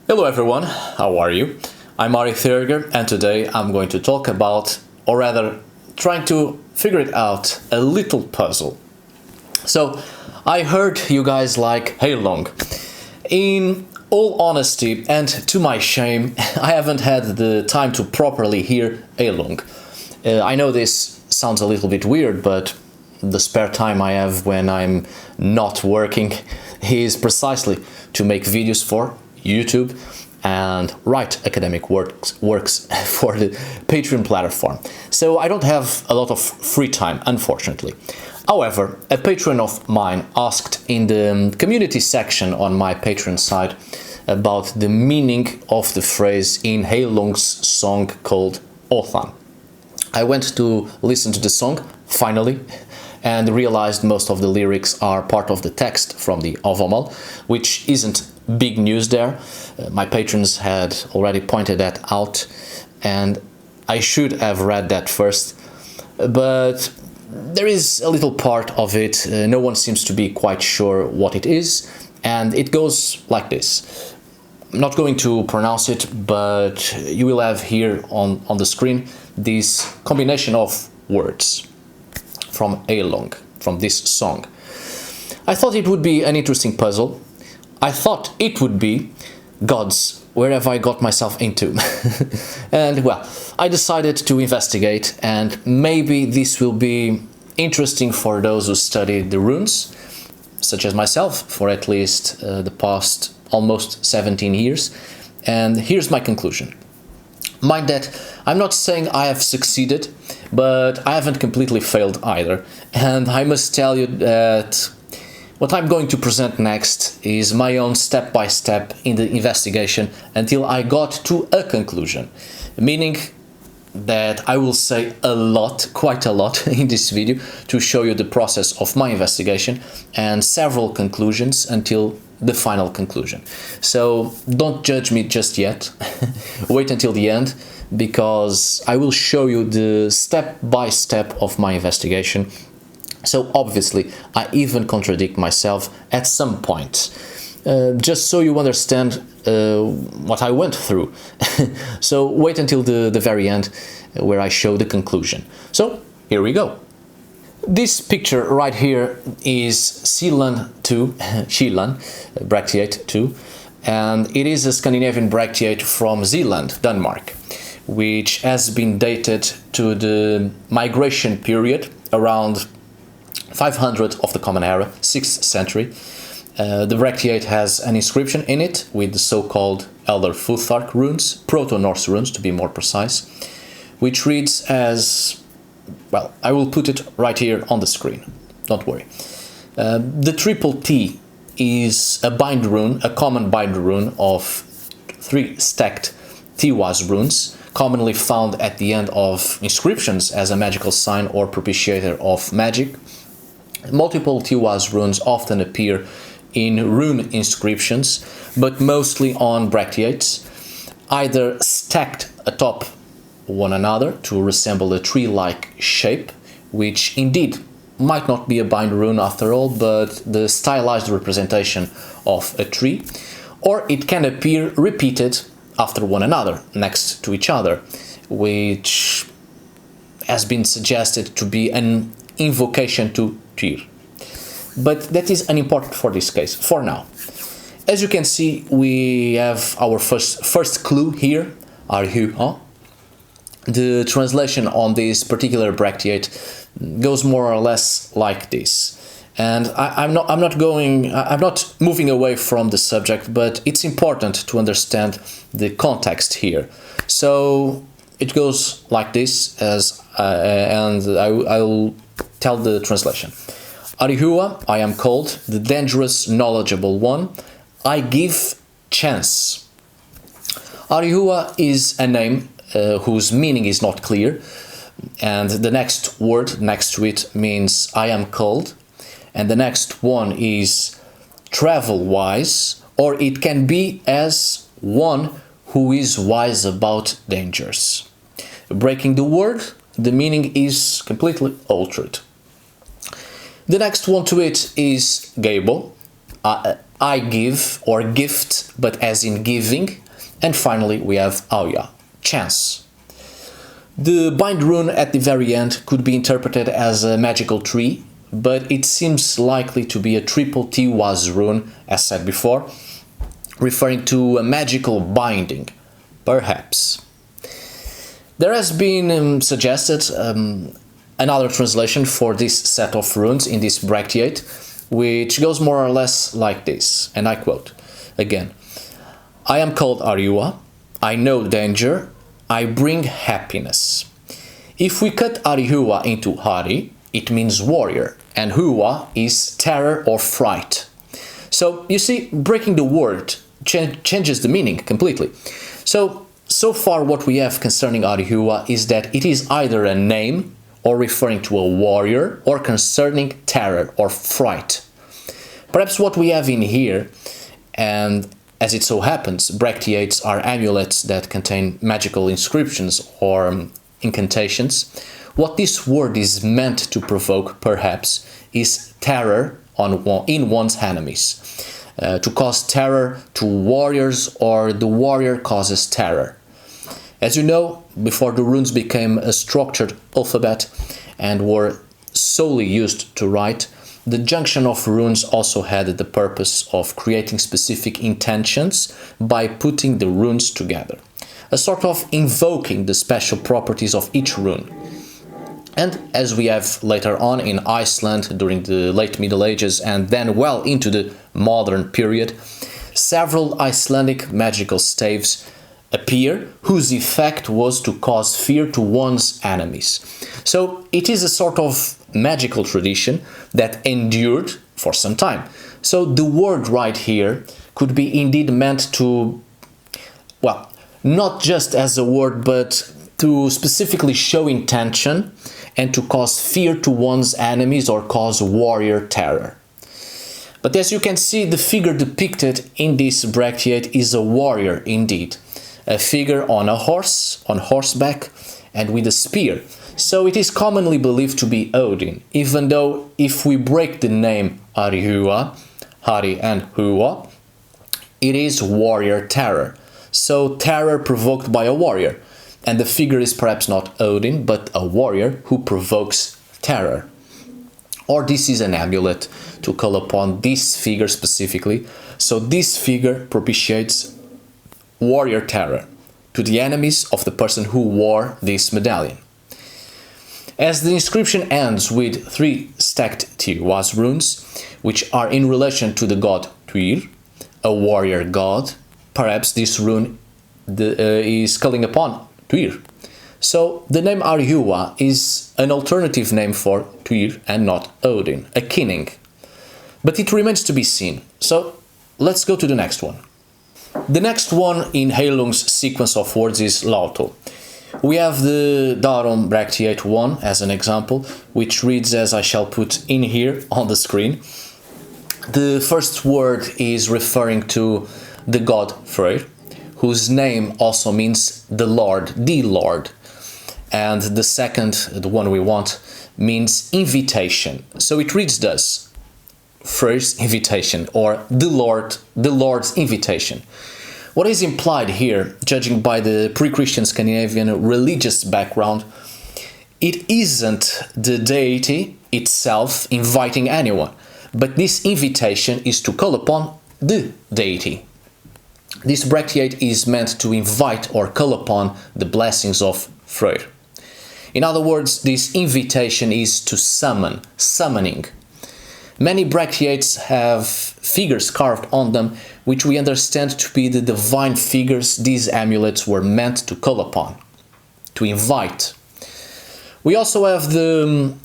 Hello everyone, how are you? I'm Hariuha and today I'm going to talk about, or rather, trying to figure it out, a little puzzle. So, I heard you guys like Heilung. In all honesty and to my shame, I haven't had the time to properly hear Heilung. I know this sounds a little bit weird, but the spare time I have when I'm not working is precisely to make videos for YouTube and write academic works for the Patreon platform. So I don't have a lot of free time, unfortunately. However, a patron of mine asked in the community section on my Patreon site about the meaning of the phrase in Heilung's song called Othan. I went to listen to the song, finally, and realized most of the lyrics are part of the text from the Ovamal, which isn't big news there. My patrons had already pointed that out, and I should have read that first. But there is a little part of it, no one seems to be quite sure what it is, and it goes like this. I'm not going to pronounce it, but you will have here on the screen this combination of words from Heilung, from this song. I thought it would be an interesting puzzle. I thought it would be gods, where have I got myself into? And well, I decided to investigate, and maybe this will be interesting for those who study the runes, such as myself, for at least the past almost 17 years. And here's my conclusion. Mind that I'm not saying I have succeeded, but I haven't completely failed either. And I must tell you that what I'm going to present next is my own step-by-step in the investigation until I got to a conclusion, meaning that I will say a lot, quite a lot, in this video to show you the process of my investigation and several conclusions until the final conclusion. So don't judge me just yet, wait until the end, because I will show you the step-by-step of my investigation. So obviously I even contradict myself at some point, just so you understand what I went through. So wait until the very end where I show the conclusion. So here we go. This picture right here is Seeland 2, Seeland, bracteate 2, and it is a Scandinavian bracteate from Zealand, Denmark, which has been dated to the migration period around 500 of the Common Era, 6th century. The bracteate has an inscription in it with the so-called Elder Futhark runes, Proto-Norse runes to be more precise, which reads as, well, I will put it right here on the screen, don't worry. The triple T is a bind rune, a common bind rune of 3 stacked Tiwaz runes, commonly found at the end of inscriptions as a magical sign or propitiator of magic. Multiple Tiwaz runes often appear in rune inscriptions, but mostly on bracteates, either stacked atop one another to resemble a tree-like shape, which indeed might not be a bind rune after all, but the stylized representation of a tree, or it can appear repeated after one another, next to each other, which has been suggested to be an invocation to Tyr. But that is unimportant for this case, for now. As you can see, we have our first clue here, Hariuha. The translation on this particular bracteate goes more or less like this. And I'm not moving away from the subject, but it's important to understand the context here. So it goes like this, and I'll tell the translation. Hariuha, I am called, the dangerous, knowledgeable one. I give chance. Hariuha is a name whose meaning is not clear, and the next word next to it means I am called, and the next one is travel wise, or it can be as one who is wise about dangers. Breaking the word, the meaning is completely altered. The next one to it is Gable, I give or gift, but as in giving. And finally we have Auja, chance. The bind rune at the very end could be interpreted as a magical tree, but it seems likely to be a triple Tiwaz rune, as said before, referring to a magical binding, perhaps. There has been suggested another translation for this set of runes in this bracteate, which goes more or less like this, and I quote again: I am called Hariuha, I know danger, I bring happiness. If we cut Hariuha into Hari, it means warrior, and Hua is terror or fright. So you see, breaking the word changes the meaning completely. So far what we have concerning Hariuha is that it is either a name or referring to a warrior or concerning terror or fright. Perhaps what we have in here, and as it so happens, bracteates are amulets that contain magical inscriptions or incantations. What this word is meant to provoke, perhaps, is terror in one's enemies. To cause terror to warriors, or the warrior causes terror. As you know, before the runes became a structured alphabet and were solely used to write, the junction of runes also had the purpose of creating specific intentions by putting the runes together, a sort of invoking the special properties of each rune. And as we have later on in Iceland during the late Middle Ages and then well into the modern period, several Icelandic magical staves appear whose effect was to cause fear to one's enemies. So it is a sort of magical tradition that endured for some time. So the word right here could be indeed meant to, well, not just as a word, but to specifically show intention and to cause fear to one's enemies or cause warrior terror. But as you can see, the figure depicted in this bracteate is a warrior indeed. A figure on a horse, on horseback, and with a spear. So it is commonly believed to be Odin, even though if we break the name Hariuha, Hari and Hua, it is warrior terror. So terror provoked by a warrior. And the figure is perhaps not Odin, but a warrior who provokes terror. Or this is an amulet to call upon this figure specifically. So this figure propitiates warrior terror to the enemies of the person who wore this medallion. As the inscription ends with 3 stacked Tiwaz runes, which are in relation to the god Tyr, a warrior god, perhaps this rune is calling upon Tyr. So the name Hariuha is an alternative name for Tyr and not Odin, a king. But it remains to be seen. So let's go to the next one. The next one in Heilung's sequence of words is Lautl. We have the Darum bracteate 1 as an example, which reads as I shall put in here on the screen. The first word is referring to the god Freyr, whose name also means the Lord. And the second, the one we want, means invitation. So it reads thus: Freyr's invitation, or the Lord's invitation. What is implied here, judging by the pre-Christian Scandinavian religious background, it isn't the deity itself inviting anyone, but this invitation is to call upon the deity. This bracteate is meant to invite or call upon the blessings of Freyr. In other words, this invitation is to summoning. Many bracteates have figures carved on them, which we understand to be the divine figures these amulets were meant to call upon, to invite. We also have the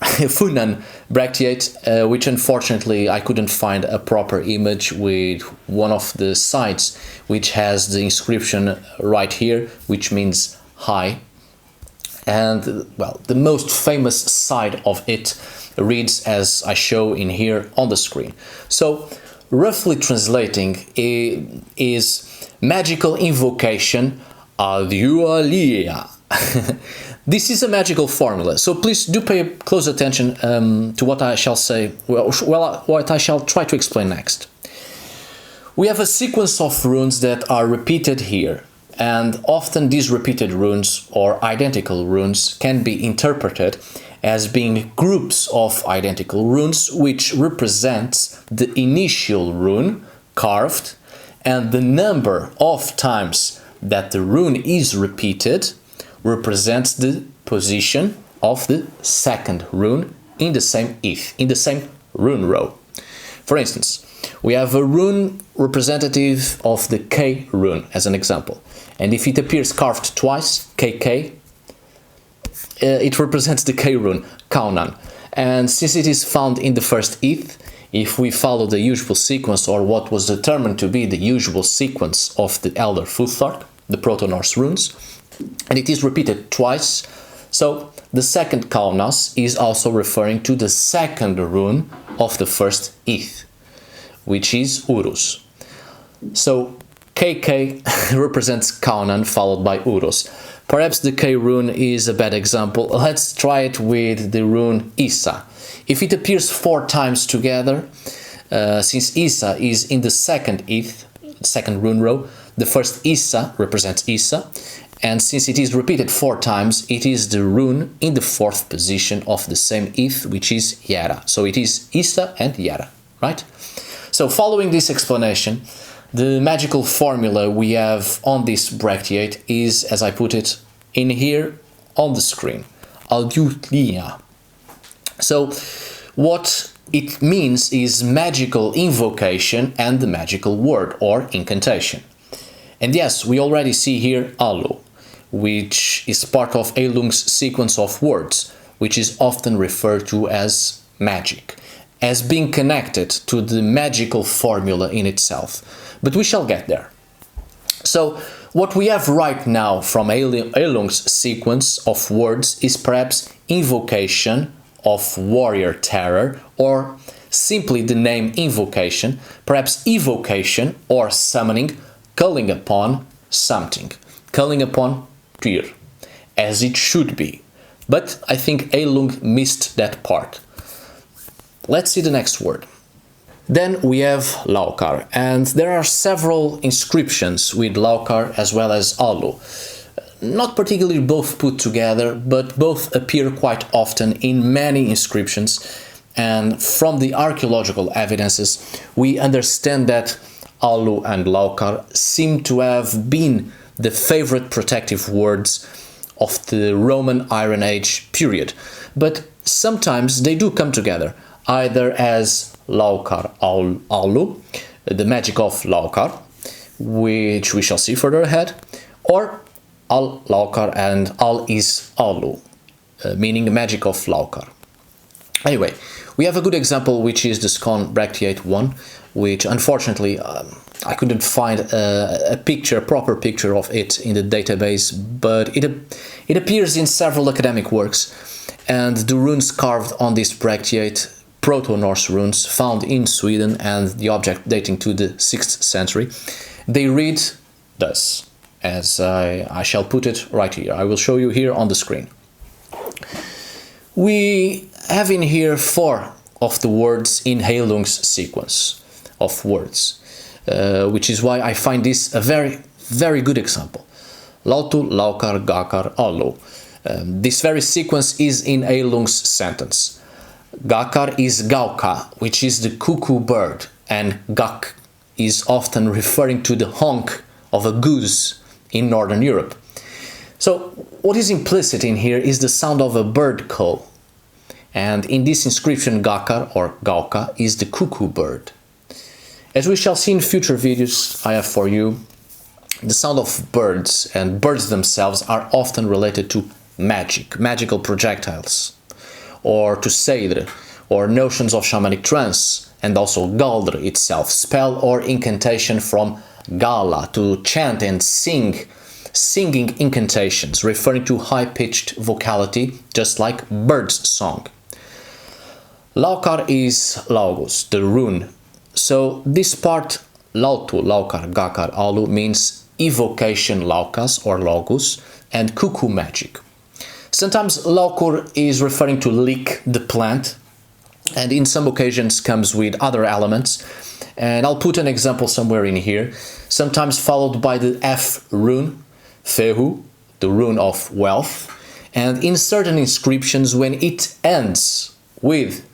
Funan bracteate, which unfortunately I couldn't find a proper image with one of the sides, which has the inscription right here, which means high. And, well, the most famous side of it reads as I show in here on the screen. So, roughly translating, is magical invocation Hariuha Laþu. This is a magical formula, so please do pay close attention to what I shall say, what I shall try to explain next. We have a sequence of runes that are repeated here, and often these repeated runes or identical runes can be interpreted as being groups of identical runes which represents the initial rune carved and the number of times that the rune is repeated represents the position of the second rune in the same rune row. For instance, we have a rune representative of the K rune as an example, and if it appears carved twice, KK, it represents the K rune, Kaunan, and since it is found in the first eth, if we follow the usual sequence or what was determined to be the usual sequence of the Elder Futhark, the Proto-Norse runes, and it is repeated twice, so the second Kaunas is also referring to the second rune of the first eth, which is Urus. So KK represents Kaunan followed by Urus. Perhaps the K rune is a bad example. Let's try it with the rune Isa. If it appears 4 times together, since Isa is in the second eth, second rune row, the first Isa represents Isa, and since it is repeated 4 times, it is the rune in the 4th position of the same eth, which is Yara. So it is Isa and Yara, right? So following this explanation, the magical formula we have on this bracteate is, as I put it in here on the screen, Alu. So what it means is magical invocation and the magical word or incantation. And yes, we already see here Alu, which is part of Heilung's sequence of words, which is often referred to as magic, as being connected to the magical formula in itself. But we shall get there. So, what we have right now from Heilung's sequence of words is perhaps invocation of warrior terror, or simply the name invocation, perhaps evocation or summoning, calling upon something, calling upon Tyr, as it should be. But I think Heilung missed that part. Let's see the next word. Then we have Laukar, and there are several inscriptions with Laukar as well as Alu. Not particularly both put together, but both appear quite often in many inscriptions, and from the archaeological evidences we understand that Alu and Laukar seem to have been the favorite protective words of the Roman Iron Age period, but sometimes they do come together, either as Laukar Alu, the magic of Laukar, which we shall see further ahead, or Al Laukar and Al is Alu, meaning the magic of Laukar. Anyway, we have a good example, which is the Scone Bracteate 1, which unfortunately I couldn't find a proper picture of it in the database, but it appears in several academic works, and the runes carved on this bracteate, Proto-Norse runes found in Sweden and the object dating to the 6th century, they read thus, as I shall put it right here. I will show you here on the screen. We have in here 4 of the words in Heilung's sequence of words, which is why I find this a very, very good example. Laþu Laukar Gakar Alu. This very sequence is in Heilung's sentence. Gakar is Gauka, which is the cuckoo bird, and Gak is often referring to the honk of a goose in Northern Europe. So what is implicit in here is the sound of a bird call, and in this inscription Gakar or Gauka is the cuckoo bird. As we shall see in future videos I have for you, the sound of birds and birds themselves are often related to magical projectiles, or to Seidr, or notions of shamanic trance, and also Galdr itself, spell or incantation from Gala, to chant and singing incantations, referring to high-pitched vocality, just like bird's song. Laukar is Laugus, the rune. So this part, Laþu Laukar Gakar Alu, means evocation Laukas or Laugus and cuckoo magic. Sometimes Laukur is referring to lick, the plant, and in some occasions comes with other elements. And I'll put an example somewhere in here, sometimes followed by the F rune, Fehu, the rune of wealth. And in certain inscriptions, when it ends with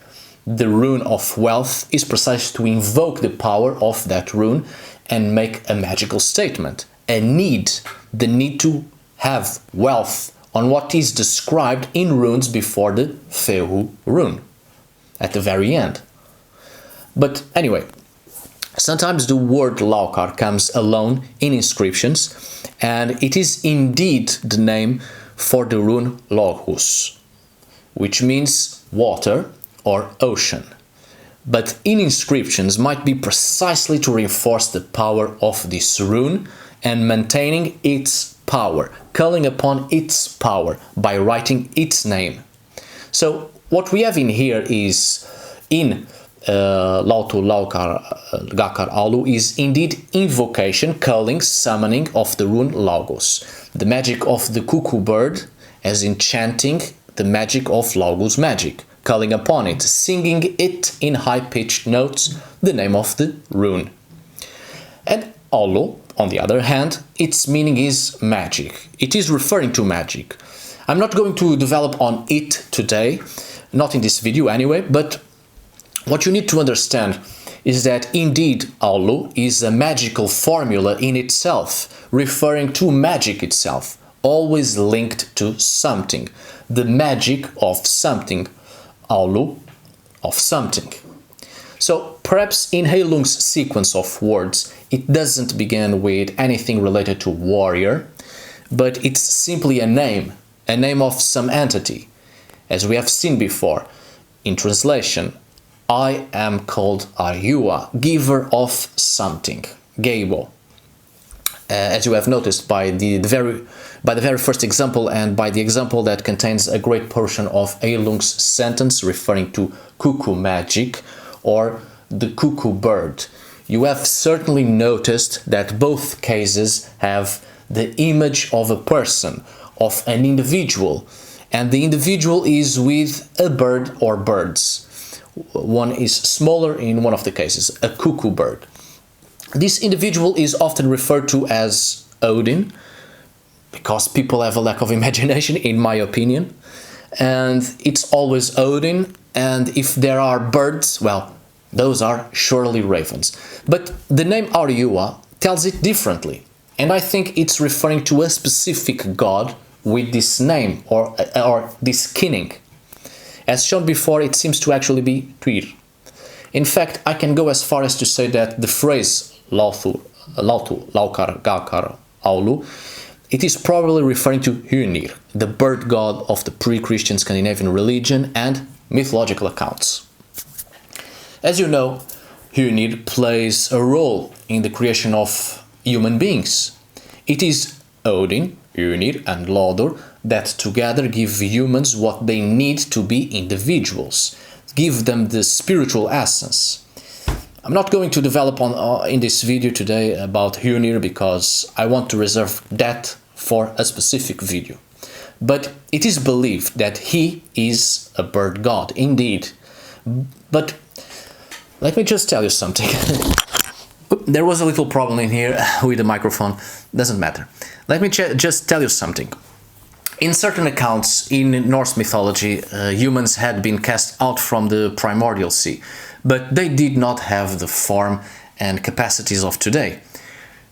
the rune of wealth, is precise to invoke the power of that rune and make a magical statement. A need, the need to have wealth on what is described in runes before the Fehu rune, at the very end. But anyway, sometimes the word Laukar comes alone in inscriptions, and it is indeed the name for the rune Loghus, which means water or ocean. But in inscriptions might be precisely to reinforce the power of this rune and maintaining its power, calling upon its power by writing its name. So what we have in here is, in Laþu Laukar Gakar Alu, is indeed invocation, calling, summoning of the rune Logos, the magic of the cuckoo bird, as in chanting the magic of Logos magic, calling upon it, singing it in high-pitched notes, the name of the rune. And Alu, on the other hand, its meaning is magic. It is referring to magic. I'm not going to develop on it today, not in this video anyway, but what you need to understand is that indeed Alu is a magical formula in itself, referring to magic itself, always linked to something, the magic of something, Alu of something. So perhaps in Heilung's sequence of words, it doesn't begin with anything related to warrior, but it's simply a name of some entity. As we have seen before, in translation, I am called Hariuha, giver of something, Gabo. As you have noticed by the very first example and by the example that contains a great portion of Heilung's sentence referring to cuckoo magic or the cuckoo bird, you have certainly noticed that both cases have the image of a person, of an individual, and the individual is with a bird or birds. One is smaller in one of the cases, a cuckoo bird. This individual is often referred to as Odin, because people have a lack of imagination, in my opinion, and it's always Odin, and if there are birds, well, those are surely ravens. But the name Hariuha tells it differently, and I think it's referring to a specific god with this name or this kinning. As shown before, it seems to actually be Tyr. In fact, I can go as far as to say that the phrase Laþu Laukar Gakar Alu, it is probably referring to Hymir, the bird god of the pre-Christian Scandinavian religion and mythological accounts. As you know, Hymir plays a role in the creation of human beings. It is Odin, Hymir and Lodur that together give humans what they need to be individuals, give them the spiritual essence. I'm not going to develop in this video today about Hymir because I want to reserve that for a specific video. But it is believed that he is a bird god, indeed. But let me just tell you something. There was a little problem in here with the microphone, doesn't matter. Let me just tell you something. In certain accounts in Norse mythology, humans had been cast out from the primordial sea, but they did not have the form and capacities of today.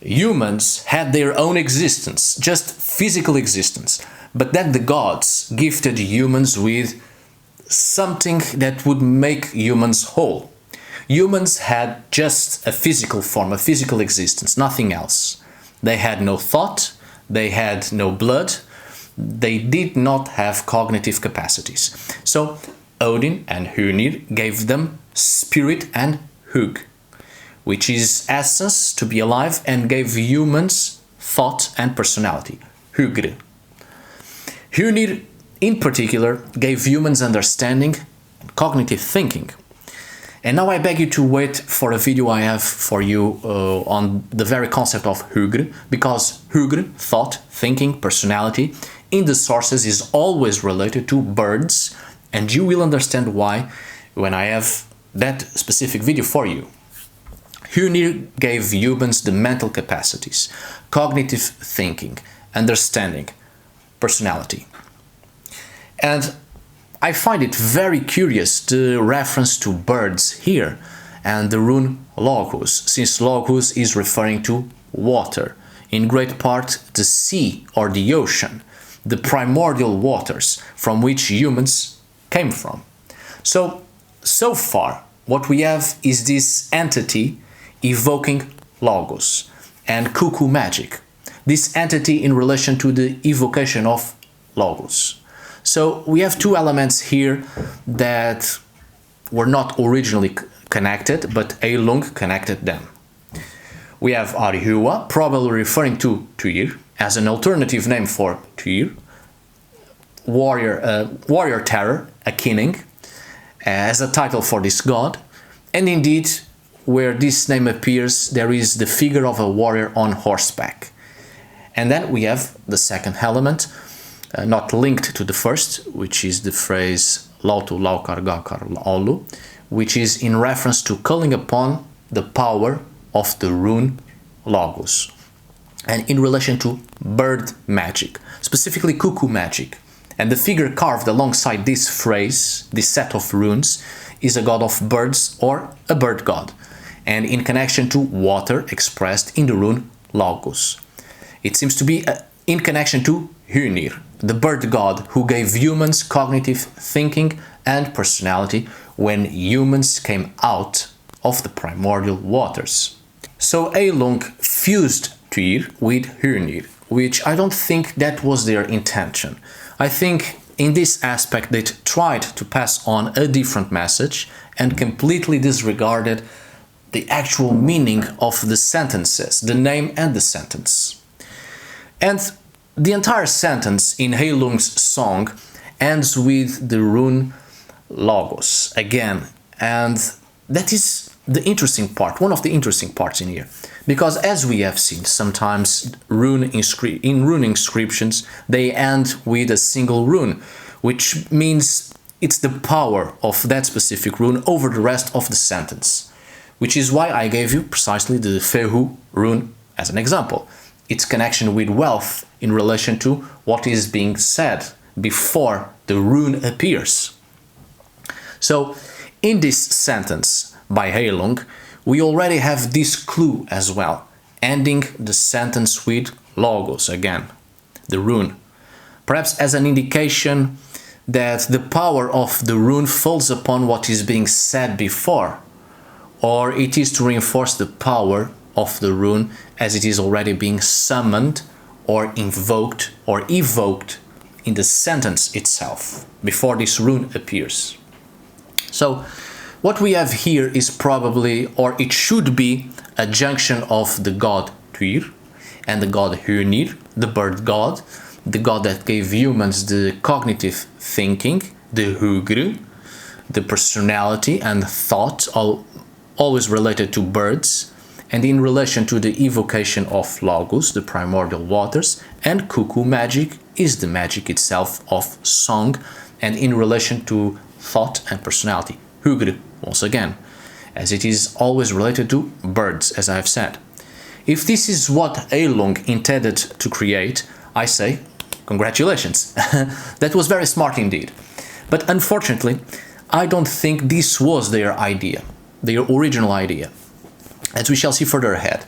Humans had their own existence, just physical existence, but then the gods gifted humans with something that would make humans whole. Humans had just a physical form, a physical existence, nothing else. They had no thought, they had no blood, they did not have cognitive capacities. So Odin and Hymir gave them spirit and hug, which is essence, to be alive, and gave humans thought and personality, hugr. Hymir in particular gave humans understanding and cognitive thinking. And now I beg you to wait for a video I have for you on the very concept of hugr, because hugr, thought, thinking, personality, in the sources is always related to birds, and you will understand why when I have that specific video for you. Hunir gave humans the mental capacities, cognitive thinking, understanding, personality. And I find it very curious the reference to birds here and the rune Logos, since Logos is referring to water, in great part the sea or the ocean, the primordial waters from which humans came from. So far, what we have is this entity evoking Logos and cuckoo magic, this entity in relation to the evocation of Logos. So we have two elements here that were not originally connected, but Heilung connected them. We have Hariuha, probably referring to Tuir, as an alternative name for Tuir, warrior terror, a kinning, as a title for this god. And indeed, where this name appears, there is the figure of a warrior on horseback. And then we have the second element, not linked to the first, which is the phrase Laþu Laukar Gakar Alu, which is in reference to calling upon the power of the rune Logos, and in relation to bird magic, specifically cuckoo magic. And the figure carved alongside this phrase, this set of runes, is a god of birds or a bird god, and in connection to water expressed in the rune Logos. It seems to be in connection to Hunir, the bird god who gave humans cognitive thinking and personality when humans came out of the primordial waters. So Heilung fused Tuir with Hunir, which I don't think that was their intention. I think in this aspect they tried to pass on a different message and completely disregarded the actual meaning of the sentences, the name and the sentence. And the entire sentence in Heilung's song ends with the rune Logos again, and that is the interesting part, one of the interesting parts in here, because as we have seen, sometimes in rune inscriptions they end with a single rune, which means it's the power of that specific rune over the rest of the sentence, which is why I gave you precisely the Fehu rune as an example. Its connection with wealth in relation to what is being said before the rune appears. So, in this sentence by Heilung, we already have this clue as well, ending the sentence with Logos again, the rune, perhaps as an indication that the power of the rune falls upon what is being said before, or it is to reinforce the power of the rune as it is already being summoned or invoked or evoked in the sentence itself, before this rune appears. So, what we have here is probably, or it should be, a junction of the god Tuir and the god Hunir, the bird god, the god that gave humans the cognitive thinking, the hugru, the personality and thought, always related to birds, and in relation to the evocation of Logos, the primordial waters, and cuckoo magic is the magic itself of song, and in relation to thought and personality, hugru, once again, as it is always related to birds, as I have said. If this is what Heilung intended to create, I say, congratulations, that was very smart indeed. But unfortunately, I don't think this was their idea, their original idea, as we shall see further ahead.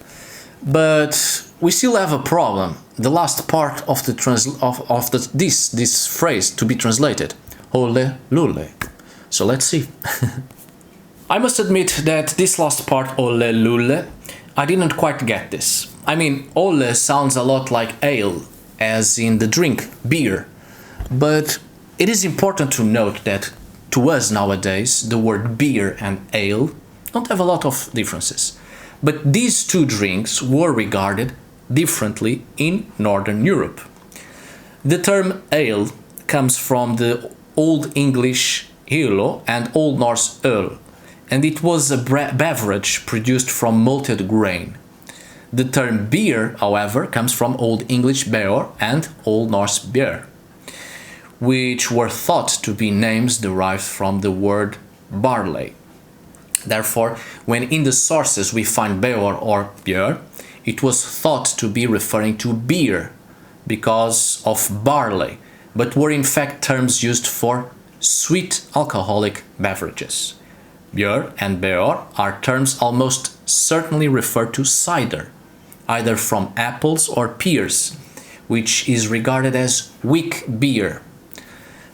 But we still have a problem, the last part of this phrase to be translated, Ole Lule. So let's see. I must admit that this last part, Ole Lule, I didn't quite get this. I mean, Ole sounds a lot like ale, as in the drink, beer. But it is important to note that to us nowadays, the word beer and ale don't have a lot of differences. But these two drinks were regarded differently in Northern Europe. The term ale comes from the Old English Hilo and Old Norse öl, and it was a beverage produced from malted grain. The term beer, however, comes from Old English beor and Old Norse beer, which were thought to be names derived from the word barley. Therefore, when in the sources we find beor or björ, it was thought to be referring to beer because of barley, but were in fact terms used for sweet alcoholic beverages. Björ and beor are terms almost certainly refer to cider, either from apples or pears, which is regarded as weak beer.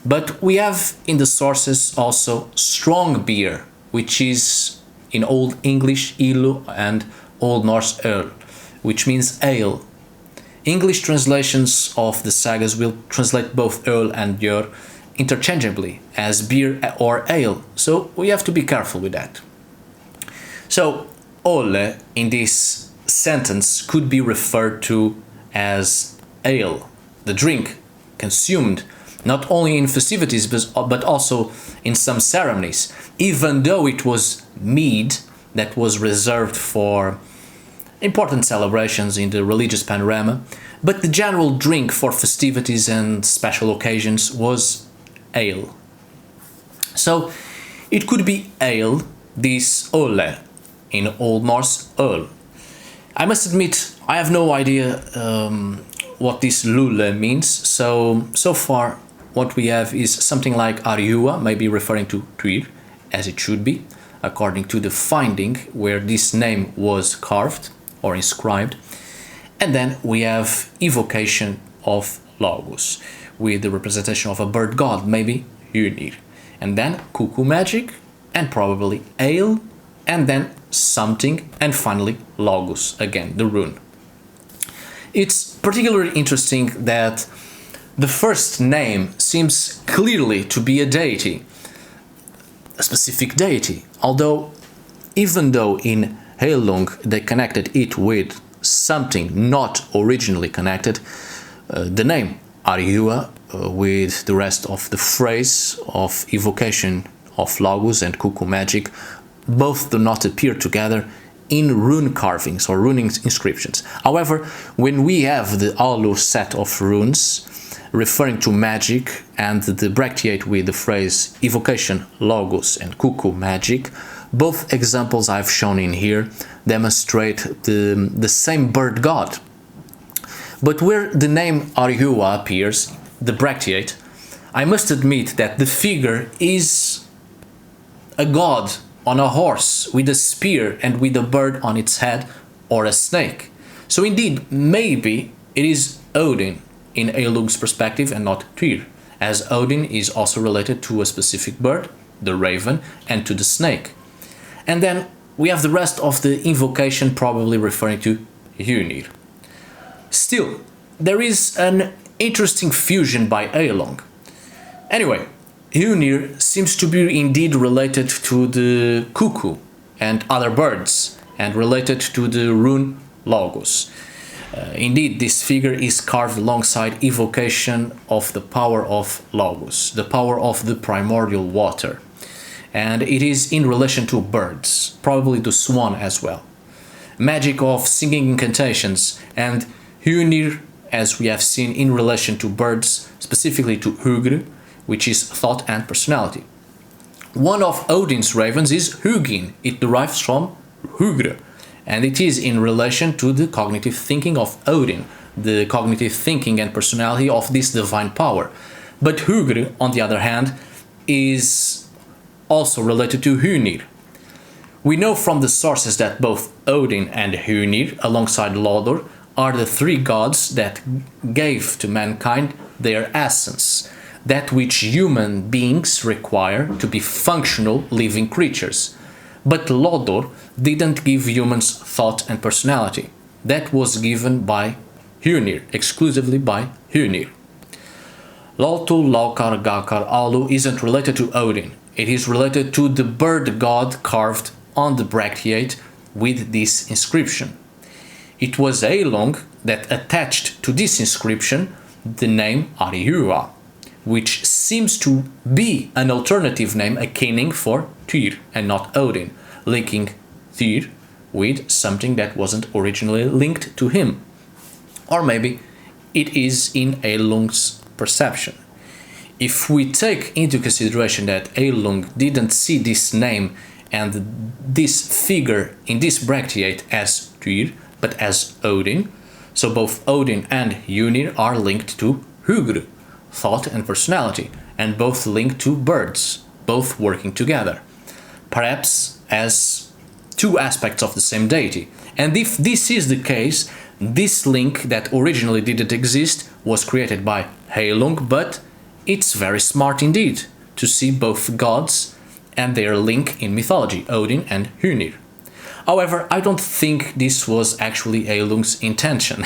But we have in the sources also strong beer, which is in Old English ilu and Old Norse öl, which means ale. English translations of the sagas will translate both öl and björ interchangeably as beer or ale, so we have to be careful with that. So ole in this sentence could be referred to as ale, the drink consumed not only in festivities but also in some ceremonies, even though it was mead that was reserved for important celebrations in the religious panorama, but the general drink for festivities and special occasions was ale. So it could be ale, this ole, in Old Norse öl. I must admit, I have no idea what this lule means, so far what we have is something like Hariuha, maybe referring to Tuir, as it should be, according to the finding where this name was carved or inscribed. And then we have evocation of Logos, with the representation of a bird god, maybe Hunir. And then cuckoo magic, and probably ale, and then something, and finally Logos, again, the rune. It's particularly interesting that the first name seems clearly to be a deity, a specific deity, although even though in Heilung they connected it with something not originally connected, the name Hariuha with the rest of the phrase of evocation of Logos and cuckoo magic both do not appear together in rune carvings or rune inscriptions. However, when we have the Alu set of runes referring to magic and the bracteate with the phrase evocation, Logos and cuckoo magic, both examples I've shown in here demonstrate the same bird god. But where the name Hariuha appears, the bracteate, I must admit that the figure is a god on a horse with a spear and with a bird on its head, or a snake. So indeed, maybe it is Odin in Heilung's perspective and not Tyr, as Odin is also related to a specific bird, the raven, and to the snake. And then we have the rest of the invocation probably referring to Hunir. Still, there is an interesting fusion by Heilung. Anyway, Hunir seems to be indeed related to the cuckoo and other birds, and related to the rune Logos. Indeed, this figure is carved alongside evocation of the power of Logos, the power of the primordial water. And it is in relation to birds, probably the swan as well. Magic of singing incantations, and Hunir, as we have seen, in relation to birds, specifically to Hugr, which is thought and personality. One of Odin's ravens is Hugin. It derives from Hugr, and it is in relation to the cognitive thinking of Odin, the cognitive thinking and personality of this divine power. But Hugr, on the other hand, is also related to Hunir. We know from the sources that both Odin and Hunir, alongside Lodor, are the three gods that gave to mankind their essence, that which human beings require to be functional living creatures. But Lodor didn't give humans thought and personality. That was given by Hunir, exclusively by Hunir. Laþu Laukar Gakar Alu isn't related to Odin. It is related to the bird god carved on the bracteate with this inscription. It was Heilung that attached to this inscription the name Hariuha, which seems to be an alternative name akin for Tyr and not Odin, linking Tyr with something that wasn't originally linked to him. Or maybe it is in Heilung's perception. if we take into consideration that Heilung didn't see this name and this figure in this bracteate as Tyr, but as Odin, so both Odin and Hunir are linked to Hugr, thought and personality, and both linked to birds, both working together, perhaps as two aspects of the same deity. And if this is the case, this link that originally didn't exist was created by Heilung, but it's very smart indeed to see both gods and their link in mythology, Odin and Hunir. However, I don't think this was actually Heilung's intention.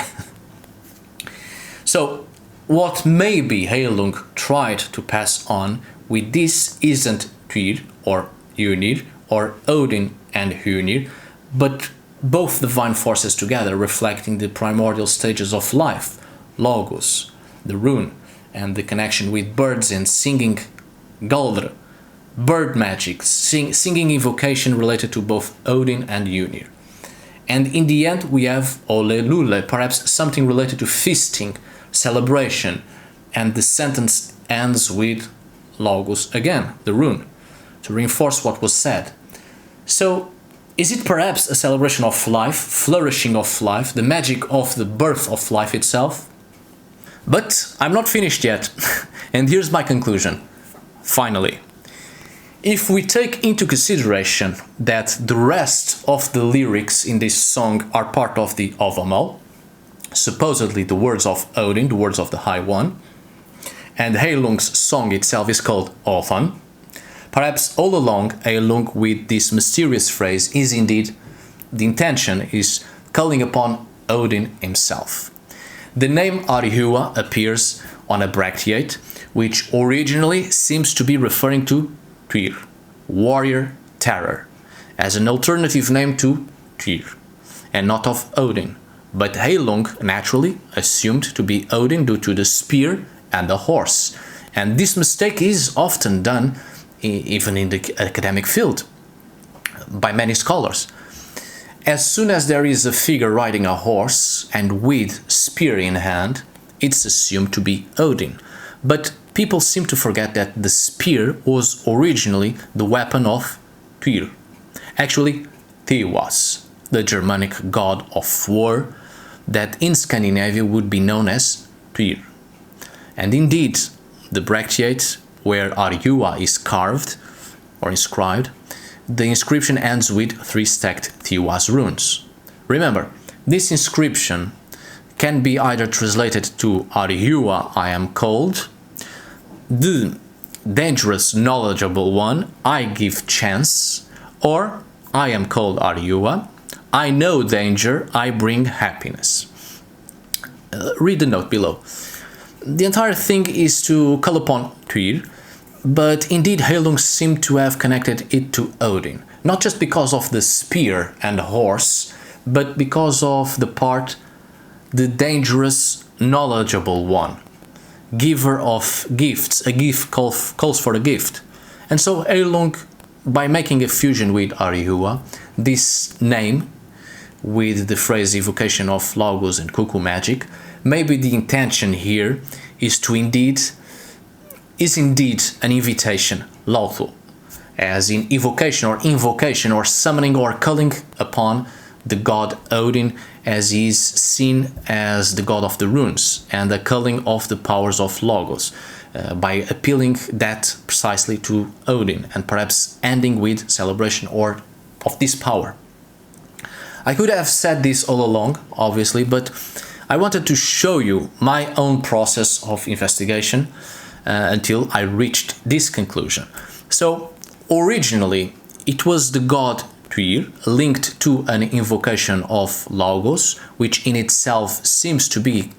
So, what maybe Heilung tried to pass on with this isn't Tyr or Hunir or Odin and Hunir, but both divine forces together, reflecting the primordial stages of life, Logos, the rune, and the connection with birds and singing Galdr, bird magic, singing invocation related to both Odin and Hunir. And in the end we have Ole Lule, perhaps something related to feasting, celebration, and the sentence ends with Logos again, the rune, to reinforce what was said. So, is it perhaps a celebration of life, flourishing of life, the magic of the birth of life itself? But I'm not finished yet, and here's my conclusion. Finally, if we take into consideration that the rest of the lyrics in this song are part of the Ovamal, supposedly the words of Odin, the words of the High One, and Heilung's song itself is called Othan, perhaps all along Heilung with this mysterious phrase is indeed the intention is calling upon Odin himself. The name Hariuha appears on a bracteate, which originally seems to be referring to Tyr, warrior terror, as an alternative name to Tyr, and not of Odin, but Heilung naturally assumed to be Odin due to the spear and the horse, and this mistake is often done even in the academic field by many scholars. As soon as there is a figure riding a horse and with spear in hand, it's assumed to be Odin. But people seem to forget that the spear was originally the weapon of Tyr. Actually, Thewas, the Germanic god of war, that in Scandinavia would be known as Tyr. And indeed, the bracteate where Hariuha is carved or inscribed, the inscription ends with 3 stacked Thewas runes. Remember, this inscription can be either translated to Hariuha, I am cold, the dangerous knowledgeable one, I give chance, or I am called Hariuha, I know danger, I bring happiness. Read the note below. The entire thing is to call upon Tyr, but indeed Heilung seemed to have connected it to Odin, not just because of the spear and horse, but because of the part, the dangerous, knowledgeable one, giver of gifts, a gift calls for a gift. And so Heilung, by making a fusion with Hariuha, this name, with the phrase evocation of Logos and cuckoo magic, maybe the intention here is indeed an invitation, Lauthu, as in evocation or invocation or summoning or calling upon the god Odin, as he is seen as the god of the runes and the calling of the powers of Logos, by appealing that precisely to Odin and perhaps ending with celebration or of this power. I could have said this all along, obviously, but I wanted to show you my own process of investigation until I reached this conclusion. So, originally, it was the god Tyr linked to an invocation of Logos, which in itself seems to be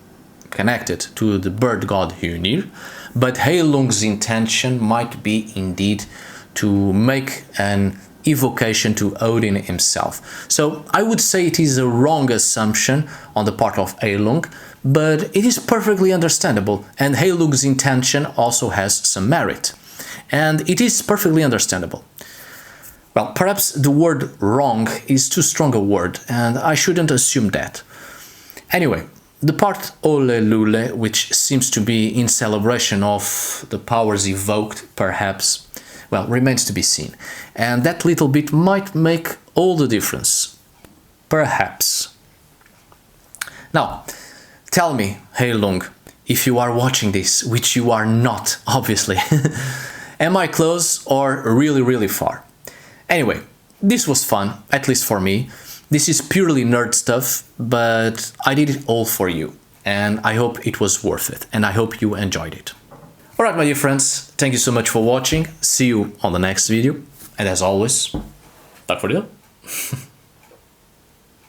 connected to the bird god Hunir, but Heilung's intention might be indeed to make an evocation to Odin himself. So I would say it is a wrong assumption on the part of Heilung, but it is perfectly understandable, and Heilung's intention also has some merit, and it is perfectly understandable. Well, perhaps the word wrong is too strong a word, and I shouldn't assume that. Anyway, The part Ole Lule, which seems to be in celebration of the powers evoked, perhaps, well, remains to be seen. And that little bit might make all the difference. Perhaps. Now, tell me, Heilung, if you are watching this, which you are not, obviously. Am I close or really, really far? Anyway, this was fun, at least for me. This is purely nerd stuff, but I did it all for you. And I hope it was worth it. And I hope you enjoyed it. Alright, my dear friends, thank you so much for watching. See you on the next video. And as always, tack för det.